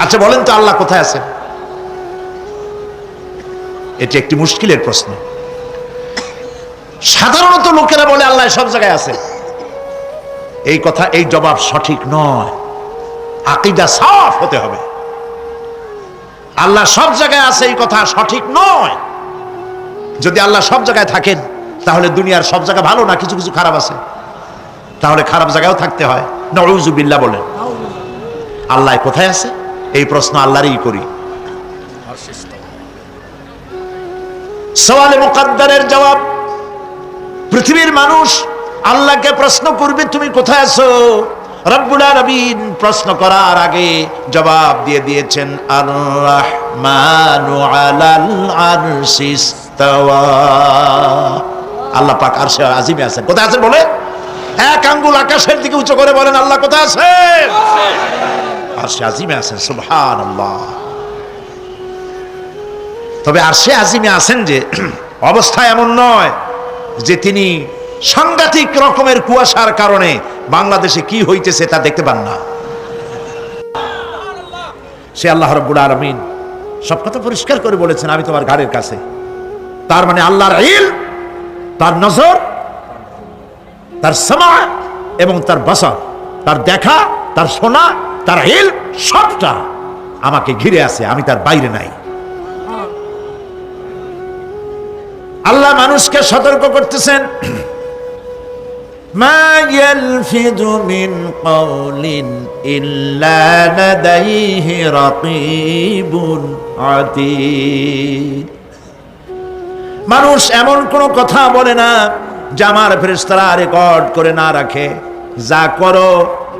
আচ্ছা বলেন তো আল্লাহ কোথায় আছেন? এটি একটি মুশকিলের প্রশ্ন। সাধারণত লোকেরা বলে আল্লাহ সব জায়গায় আছে। এই কথা, এই জবাব সঠিক নয়। আকীদা সাফ হতে হবে। আল্লাহ সব জায়গায় আছে এই কথা সঠিক নয়। যদি আল্লাহ সব জায়গায় থাকেন তাহলে দুনিয়ার সব জায়গা ভালো না, কিছু কিছু খারাপ আছে। তাহলে খারাপ জায়গায়ও থাকতে হয়। নাউযুবিল্লাহ বলেন। আল্লাহ কোথায় আছে এই প্রশ্ন আল্লাহরই করি। সওয়ালে মুকাদ্দারের জবাব, পৃথিবীর মানুষ আল্লাহকে প্রশ্ন করবে তুমি কোথায় আছো। রব্বুল আলামিন প্রশ্ন করার আগে জবাব দিয়ে দিয়েছেন, আর রাহমানু আলাল আরশি ইস্তাওয়া। আল্লাহ পাক আরশে আজিমে আছেন। কোথায় আছেন বলে? এক আঙ্গুল আকাশের দিকে উঁচু করে বলেন আল্লাহ কোথায় আছেন? আরশে আজিমে আছেন। সুবহানাল্লাহ। তবে আরশে আজিমে আছেন যে অবস্থা এমন নয় যে তিনি সাংঘাতিক রকমের কুয়াশার কারণে বাংলাদেশে কি হইতেছে তা দেখতে পান না। সে আল্লাহ রাব্বুল আলামিন সব কথা পরিষ্কার করে বলেছেন, আমি তোমার ঘাড়ের কাছে। তার মানে আল্লাহর ইলম, তার নজর, তার সামা এবং তার বসর, তার দেখা, তার শোনা, তার ইলম সবটা আমাকে ঘিরে আছে, আমি তার বাইরে নাই। আল্লাহ মানুষকে সতর্ক করতেছেন, মা ইয়ালফিযু মিন কাওলিন ইল্লা লাদাইহি রাকীবুন আতীদ। মানুষ এমন কোন কথা বলে না যা আমার ফেরেশতারা রেকর্ড করে না রাখে। যা করো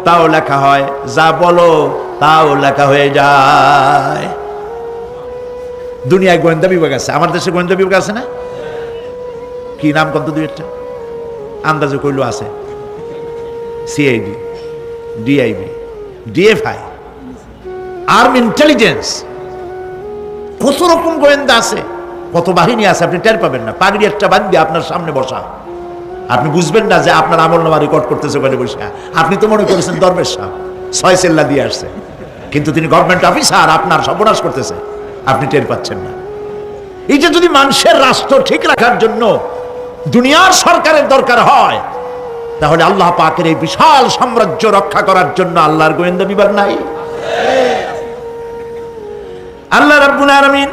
তাও লেখা হয়, যা বলো তাও লেখা হয়ে যায়। দুনিয়ায় গোয়েন্দা বিভাগ আছে, আমার দেশে গোয়েন্দা বিভাগ আছে না? কি নাম কত দুই একটা আন্দাজে কইলো আছে। CID, DIB, DFI, army intelligence, কত রকম গোয়েন্দা আছে, কত বাহিনী আছে আপনি টের পাবেন না। পাগড়ি একটা বান্ধি আপনার সামনে বসা, আপনি বুঝবেন না যে আপনার আমলনামা রেকর্ড করতেছে ওখানে বসে। আপনি তো মনে করেছেন দরবেশ সাহেব 6 সেল্লা দিয়ে আসছে, কিন্তু তিনি গভর্নমেন্ট অফিসার, আপনার সর্বনাশ করতেছে, আপনি টের পাচ্ছেন না। এই যে যদি মানুষের রাষ্ট্র ঠিক রাখার জন্য দুনিয়ার সরকারের দরকার হয়, তাহলে আল্লাহ পাকের এই বিশাল সাম্রাজ্য রক্ষা করার জন্য আল্লাহর গোয়েন্দা বিভাগ নাই? আল্লাহ রাব্বুল আলামিন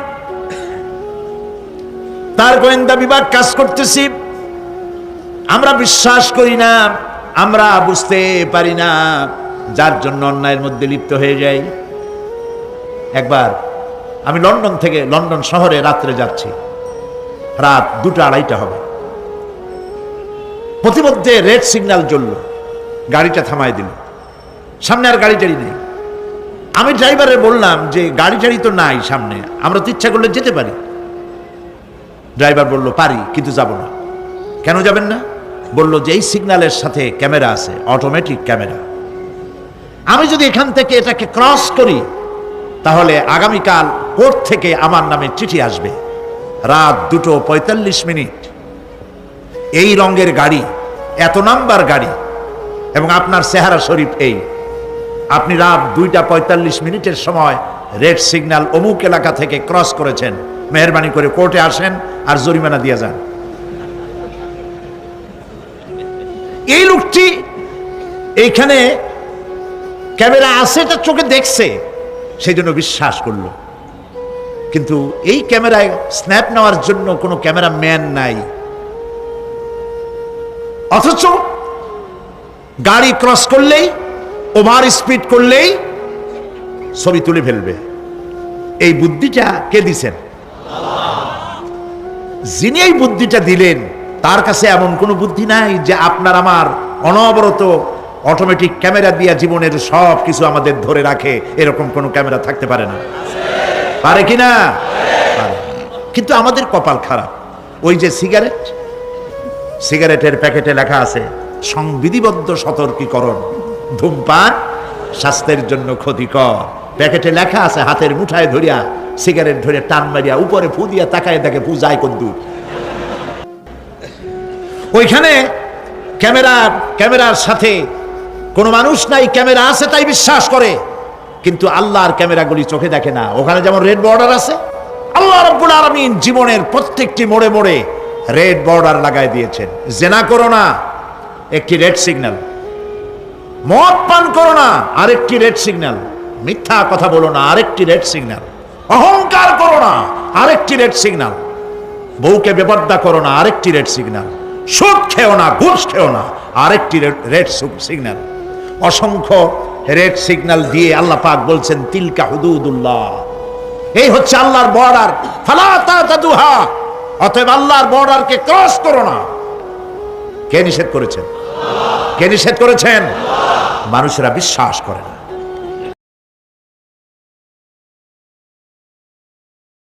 তার গোয়েন্দা বিভাগ কাজ করতেছি। আমরা বিশ্বাস করি না, আমরা বুঝতে পারি না, যার জন্য অন্যায়ের মধ্যে লিপ্ত হয়ে যাই। একবার আমি লন্ডন থেকে, লন্ডন শহরে রাত্রে যাচ্ছি, রাত 2টা-2:30 হবে। প্রতিমধ্যে রেড সিগন্যাল জ্বলল, গাড়িটা থামায় দিল, সামনে আর গাড়ি টাড়ি নেই। আমি ড্রাইভারে বললাম যে গাড়ি টাড়ি তো নাই সামনে, আমরা তো ইচ্ছা করলে যেতে পারি। ড্রাইভার বলল পারি, কিন্তু যাব না। কেন যাবেন না? বলল যে এই সিগন্যালের সাথে ক্যামেরা আছে, অটোমেটিক ক্যামেরা। আমি যদি এখান থেকে এটাকে ক্রস করি তাহলে আগামীকাল কোর্ট থেকে আমার নামে চিঠি আসবে। রাত 2:45, এই রঙের গাড়ি, এত নাম্বার গাড়ি, এবং আপনার চেহারা শরীফ এই, আপনি রাত 2:45 সময় রেড সিগন্যাল অমুক এলাকা থেকে ক্রস করেছেন, মেহরবানি করে কোর্টে আসেন আর জরিমানা দিয়ে যান। এই লোকটি এইখানে ক্যামেরা আছে, এটা চোখে দেখছে, সেই জন্য বিশ্বাস করলো। কিন্তু এই ক্যামেরায় স্ন্যাপ নেওয়ার জন্য কোনো ক্যামেরা ম্যান নাই, অথচ গাড়ি ক্রস করলেই, ওভার স্পিড করলেই ছবি তুলে ফেলবে। এই বুদ্ধিটা কে দিছেন? যিনি এই বুদ্ধিটা দিলেন তার কাছে এমন কোনো বুদ্ধি নাই যে আপনার আমার অনবরত অটোমেটিক ক্যামেরা দিয়ে জীবনের সব কিছু আমাদের ধরে রাখে, এরকম কোনো ক্যামেরা থাকতে পারে না। পারে কিনা? কিন্তু আমাদের কপাল খারাপ। ওই যে সিগারেটের প্যাকেটে লেখা আছে সংবিধিবদ্ধ সতর্কীকরণ, ধূমপান স্বাস্থ্যের জন্য ক্ষতিকর। প্যাকেটে লেখা আছে, হাতের মুঠায় ধরিয়া সিগারেট ধরে টান মারিয়া উপরে ফু দিয়া তাকায় দেখে ফু যায় কদ্দুর। ওইখানে ক্যামেরার সাথে কোনো মানুষ নাই, ক্যামেরা আছে তাই বিশ্বাস করে। কিন্তু আল্লাহর ক্যামেরাগুলি চোখে দেখে না। ওখানে যেমন রেড বর্ডার আছে, আল্লাহ রাব্বুল আলামিন জীবনের প্রত্যেকটি মোড়ে মোড়ে রেড বর্ডার লাগাই দিয়েছেন। জেনা করো না, একটি রেড সিগন্যাল। মদ পান করো না, আরেকটি রেড সিগন্যাল। মিথ্যা কথা বলো না, আরেকটি রেড সিগন্যাল। অহংকার করো না, আরেকটি রেড সিগন্যাল। বউকে বেপর্দা করো না, আরেকটি রেড সিগন্যাল। সুদ খেও না, ঘুষ খেও না, আরেকটি রেড সিগন্যাল। অসংখ্য রেড সিগন্যাল দিয়ে আল্লাহ পাক বলছেন তিলকা হুদুদুল্লাহ, এই হচ্ছে আল্লাহর বর্ডার, ফালা তাতাদুহা, অতএব আল্লাহর বর্ডারকে ক্রস করো না। কে নিষেধ করেছেন? কে নিষেধ করেছেন? মানুষেরা বিশ্বাস করে না।